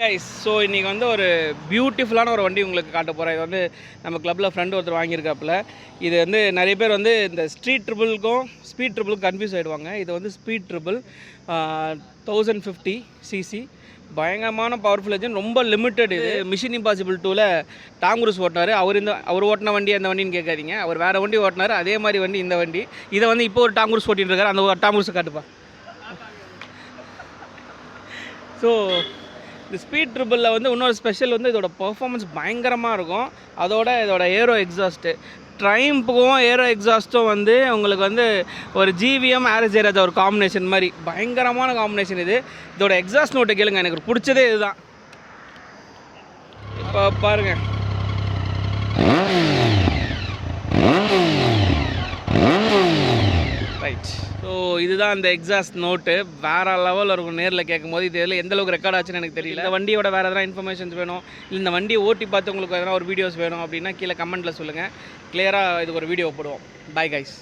Guys so இன்றைக்கி வந்து ஒரு பியூட்டிஃபுல்லான ஒரு வண்டி உங்களுக்கு காட்ட போகிறேன். இது வந்து நம்ம கிளப்பில் ஃப்ரெண்டு ஒருத்தர் வாங்கியிருக்காப்புல. இது வந்து நிறைய பேர் வந்து இந்த ஸ்ட்ரீட் ட்ரிபிளுக்கும் ஸ்பீட் ட்ரிபிளுக்கும் கன்ஃபியூஸ் ஆகிடுவாங்க. இது வந்து ஸ்பீட் ட்ரிபிள் 1050 சிசி, பயங்கரமான பவர்ஃபுல் என்ஜின், ரொம்ப லிமிட்டட். இது மிஷன் இம்பாசிபிள் 2ல் டாம் குரூஸ் ஓட்டினார். அவர் ஓட்டின வண்டி அந்த வண்டின்னு கேட்காதீங்க, அவர் வேறு வண்டி ஓட்டினார். அதே மாதிரி வண்டி இந்த வண்டி. இதை வந்து இப்போ ஒரு டாம் குரூஸ் ஓட்டிகிட்டு இருக்காரு. அந்த டாம் குரூஸை காட்டுப்பா. ஸோ இந்த ஸ்பீட் ட்ரிபிளில் வந்து இன்னொரு ஸ்பெஷல் வந்து இதோட பர்ஃபார்மன்ஸ் பயங்கரமாக இருக்கும். இதோட ஏரோ எக்ஸாஸ்ட்டு, ட்ரைம்ப்புக்கும் ஏரோ எக்ஸாஸ்ட்டும் வந்து உங்களுக்கு வந்து ஒரு ஜிவிஎம் ஆர்எஸ் ஜெயராஜா ஒரு காம்பினேஷன் மாதிரி பயங்கரமான காம்பினேஷன் இது. இதோட எக்ஸாஸ்ட் நோட்டை கேளுங்க, எனக்கு பிடிச்சதே இதுதான். இப்போ பாருங்கள், ரைட். ஸோ இதுதான் அந்த எக்ஸாஸ்ட் நோட்டு, வேறு லெவலில் இருக்கும். நேரில் கேட்கும் போது இது எந்த அளவுக்கு ரெக்கார்ட் ஆச்சுன்னு எனக்கு தெரியல. இந்த வண்டியோட வேறு எதனா இன்ஃபர்மேஷன்ஸ் வேணும், இல்லை இந்த வண்டியை ஓட்டி பார்த்து உங்களுக்கு எதனா ஒரு வீடியோஸ் வேணும் அப்படின்னா கீழே கமெண்ட்டில் சொல்லுங்கள். கிளியராக இதுக்கு ஒரு வீடியோ போடுவோம். Bye guys.